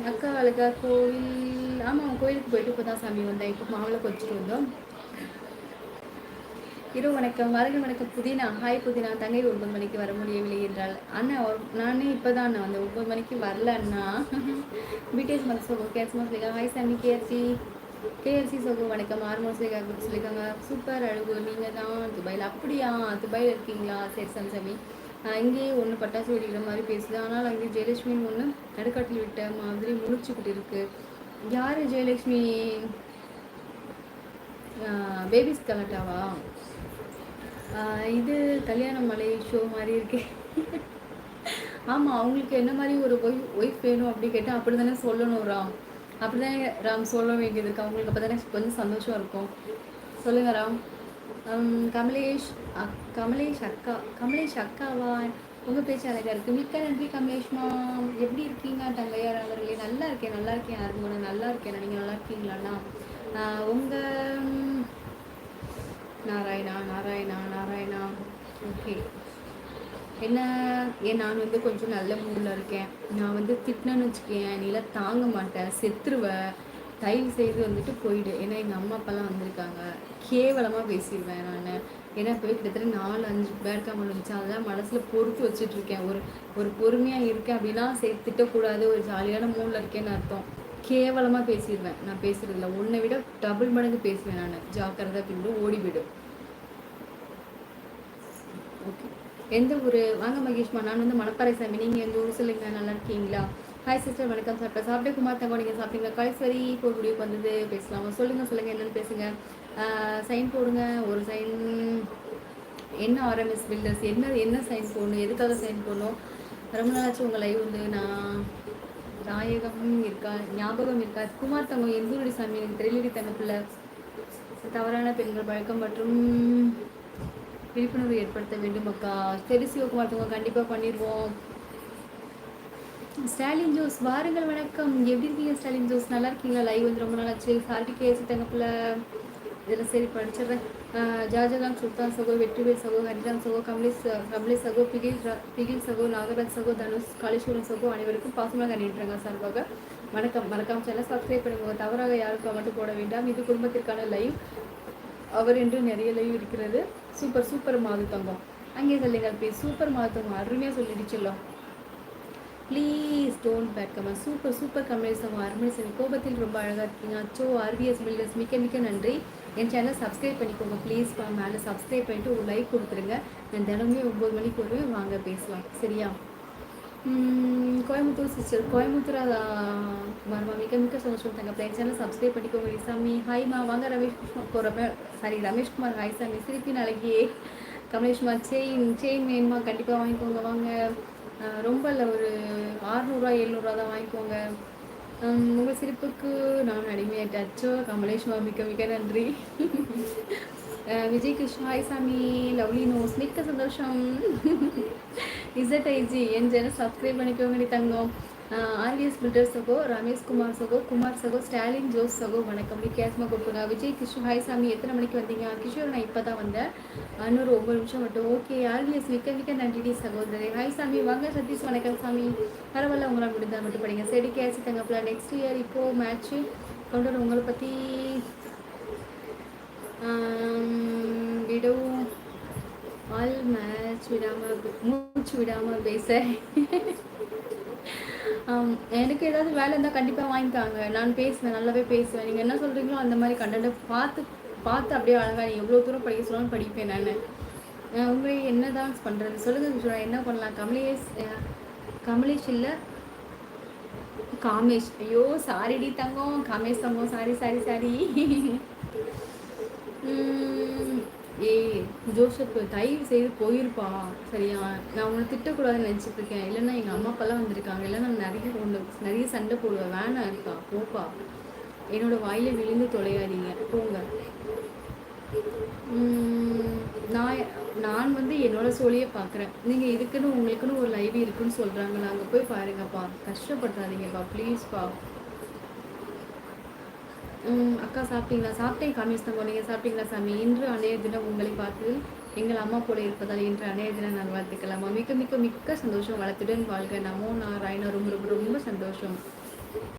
அக்கா அழகா கோவில். ஆமாம், கோயிலுக்கு போயிட்டு இப்போ தான் சாமி வந்தேன். இப்போ மாவில் கொஞ்சிட்டு வந்தோம். இரவு வணக்கம், வாழ்க வணக்கம் புதினா. ஹாய் புதினா. தங்கை 9 மணிக்கு வர முடியவில்லை என்றால் அண்ணா நானே இப்போ தான் அண்ணா வந்து 9 மணிக்கு வரல அண்ணா. பிடிஎஸ் மனசு சோகோ கேட்ஸ் சொல்லியிருக்காங்க. ஹாய் சாமி கேஎஃப்சி சோகோ வணக்கம். ஆர்மோஸ் சொல்லியிருக்காங்க. சூப்பர் அழகு நீங்கள் தான் துபாயில். அப்படியா, துபாயில் இருக்கீங்களா? சரி சாமி. இங்கேயே ஒன்று பட்டாசு வெடிக்கிற மாதிரி பேசுது. ஆனால் அங்கே ஜெயலட்சுமின்னு ஒன்று நடுக்காட்டில் விட்ட மாதிரி முடிச்சுக்கிட்டு இருக்கு. யார் ஜெயலட்சுமி? பேபிஸ் கலட்டாவா? இது கல்யாண மலை ஷோ மாதிரி இருக்கு. ஆமாம், அவங்களுக்கு என்ன மாதிரி ஒரு ஒய்ஃப் வேணும் அப்படி கேட்டால் அப்படி தானே சொல்லணும் ராம். அப்படி தானே ராம் சொல்ல வேண்டியது இருக்கு. அவங்களுக்கு அப்போ தானே கொஞ்சம் சந்தோஷம் இருக்கும். சொல்லுங்கள் ராம். கமலேஷ் அக்காவா? உங்கள் பேச்சு அழகாக இருக்குது. மிக்க நன்றி கமலேஷ்மா. எப்படி இருக்கீங்க தங்கையார் அவர்களே? நல்லா இருக்கேன் அருங்கோணம். நல்லா இருக்கேன். நீங்கள் நல்லா இருக்கீங்களாண்ணா? உங்கள் நாராயணா. ஓகே. என்ன நான் வந்து கொஞ்சம் நல்ல மூடில் இருக்கேன். நான் வந்து திட்டினேன்னு வச்சுக்கேன், நீலாம் தாங்க மாட்டேன், செத்துருவேன். தயவு செய்து வந்துட்டு போயிடு. ஏன்னா எங்கள் அம்மா அப்பாலாம் வந்திருக்காங்க. கேவலமாக பேசிடுவேன் நான். ஏன்னா போய் கிட்டத்தட்ட 4-5 பேர் கமெண்ட் வந்துச்சு. அதெல்லாம் மனசில் பொறுத்து வச்சுட்ருக்கேன். ஒரு பொறுமையாக இருக்கேன் அப்படின்னா திட்டக்கூடாது, ஒரு ஜாலியான மூடில் இருக்கேன்னு அர்த்தம். கேவலமாக பேசிடுவேன். நான் பேசுகிறதில்ல, உன்னை விட டபுள் மடங்கு பேசுவேன் நான். ஜாக்கிரதை பின்னு ஓடிவிடும். ஓகே. எந்த ஊர்? வாங்க மகேஷ்மா. நான் வந்து மணப்பாறை சாமி. நீங்கள் எந்த ஊர் சொல்லுங்கள். நல்லா இருக்கீங்களா? ஹாய் சிஸ்டர், வணக்கம். சாப்பிட்டே குமார் தங்கோ. நீங்கள் சாப்பிட்டீங்களா? கடைசி இப்போ முடிவுக்கு வந்தது பேசலாமா? சொல்லுங்கள் என்னென்னு பேசுங்க. சைன் போடுங்க. ஒரு சைன் என்ன? ஆர்எம்எஸ் பில்டர்ஸ் என்ன சைன் போடணும்? எதுக்காக சைன் போடணும்? ரொம்ப நாளாச்சு உங்கள் லைவ் வந்து நான் நாயகம் இருக்கா, ஞாபகம் இருக்கா? குமார் தங்கம் எந்தூரடி சாமி? எனக்கு தெரியலடி தங்கப்பில்ல. தவறான பெண்கள் பழக்கம் மற்றும் விழிப்புணர்வு ஏற்படுத்த வேண்டும் அக்கா. சரி சிவகுமார் தங்கம், கண்டிப்பாக பண்ணிடுவோம். ஸ்டாலின் ஜோஸ் வாருங்கள். வணக்கம். எப்படி இருக்கீங்க ஸ்டாலின் ஜோஸ்? நல்லா இருக்கீங்களா? லைவ் வந்து ரொம்ப நாளாச்சு. சார்டிகே தங்கப்பில் இதெல்லாம் சரி படிச்சிடுறேன். ஜாஜகான் சுல்தான் சகோ, வெற்றிவேல் சகோ, ஹரிராம் சகோ, கமலேஷ் சகோ, பிகில் சகோ, நாகராஜ் சகோ, தனுஷ், காளீஸ்வரன் சகோ அனைவருக்கும் பாசமாக கண்டிப்பாங்க சார்பாக வணக்கம். மறக்காம சேனல் சப்ஸ்கிரைப் பண்ணுங்க. தவறாக யாருக்கும் மட்டும் போட வேண்டாம். இது குடும்பத்திற்கான லைவ். அவர் என்று நிறைய லைவ் இருக்கிறது. சூப்பர் மாது தங்கம். அங்கே சொல்லுங்கள் ப்ளீஸ். சூப்பர் மாது தங்கம் அருமையாக சொல்லிடுச்சுல்லோ. Please don't bad comment. Super comments அவங்க அருமை சரி. கோபத்தில் ரொம்ப அழகாக இருக்கீங்க. அச்சோ ஆர்விஎஸ் பில்டர்ஸ் மிக்க நன்றி. என் சேனலை சப்ஸ்கிரைப் பண்ணிக்கோங்க ப்ளீஸ். மேலே சப்ஸ்கிரைப் பண்ணிவிட்டு ஒரு லைக் கொடுத்துருங்க. நான் தினமே 9 மணிக்கு வருவேன். வாங்க பேசலாம் சரியா? கோயம்புத்தூர் சிஸ்டர், கோயம்புத்தூர் வருமா? மிக்க சந்தோஷம் தாங்க. என் சேனல் சப்ஸ்கிரைப் பண்ணிக்கோங்க சாமி. ஹாய்மா. வாங்க ரமேஷ்குமார். ஹாய் சாமி. சிரிப்பி நாளைக்கே. கமலேஷ்மா செயின் வேணுமா? கண்டிப்பாக வாங்கிக்கோங்க. வாங்க. ரொம்ப இல்லை, ஒரு 600 700 தான் வாங்கிக்கோங்க. உங்கள் சிரிப்புக்கு நான் அடிமையாட்டாச்சோ. கமலேஷ்மா மிக்க நன்றி. விஜய் கிருஷ்ணா. ஹாய் சாமி. லவ்லி நோஸ். மிக்க சந்தோஷம். இசட்ஐஜி என் சேனல் சப்ஸ்கிரைப் பண்ணிக்கோங்க தங்கம். ஆர்விஎஸ் பில்டர் சகோ, ரமேஷ்குமார் சகோ, குமார் சகோ, ஸ்டாலின் ஜோஸ் சகோ வணக்கம். கேஸ்மா கொடுத்துங்க. விஜய் கிஷோர். ஹாய் சாமி. எத்தனை மணிக்கு வந்தீங்க? கிஷோர் நான் இப்போ தான் வந்தேன். இன்னொரு 9 நிமிஷம் மட்டும். ஓகே. ஆர்விஎஸ் மிக்க நன்றி சகோதரி. ஹாய் சாமி. வாங்க சதீஷ். வணக்கம் சாமி. பரவாயில்ல, உங்களால் முடிந்தால் மட்டும் படிங்க. சரி கேசி தங்கப்பில் நெக்ஸ்ட் இயர் இப்போது மேட்ச்சு கொண்டு வர உங்களை பற்றி விடவும் ஆல் மேட்ச் மூச்சு விடாமல் பேச. எனக்கு ஏதாவது வேலை இருந்தால் கண்டிப்பாக வாங்கிக்காங்க. நான் பேசுவேன், நல்லாவே பேசுவேன். நீங்கள் என்ன சொல்கிறீங்களோ அந்த மாதிரி கண்டென்ட்டை பார்த்து அப்படியே அழகாக நீ எவ்வளோ தூரம் படிக்க சொன்னாலும் படிப்பேன் நான். உங்களை என்ன தான் பண்ணுறது சொல்லுங்கள். என்ன பண்ணலாம்? கமலேஷ் இல்லை காமேஷ். ஐயோ சாரிடி தங்கம். காமேஷ் தங்கம். சாரி. ஜோசப் தயவு செய்து போயிருப்பா சரியா? நான் உன்னை திட்டக்கூடாதுன்னு நினச்சிட்டு இருக்கேன். இல்லைன்னா எங்கள் அம்மா அப்பாலாம் வந்திருக்காங்க. இல்லைன்னா நான் நிறைய சண்டை போடுவேன். வேணாம் இருக்கா போப்பா. என்னோட வாயில விழுந்து தொலையாதீங்க போங்க. நான் வந்து என்னோட சோழியை பார்க்குறேன். நீங்கள் இதுக்குன்னு உங்களுக்குன்னு ஒரு லைவ் இருக்குன்னு சொல்கிறாங்களா? அங்கே போய் பாருங்கப்பா. கஷ்டப்படுத்தாதீங்கப்பா ப்ளீஸ்ப்பா. அக்கா சாப்பிட்டீங்களா? சாப்பிட்டேன் காமேஷ் தங்கம். நீங்கள் சாப்பிட்டீங்களா சாமி? இன்று அன்றைய தினம் உங்களை பார்த்து எங்கள் அம்மா போல இருப்பதால் இன்று அன்றைய தினம் நான் வாழ்த்துக்கலாமா? மிக்க சந்தோஷம். வளத்துடன் வாழ்க. நமோ நாராயணா. ரொம்ப சந்தோஷம்.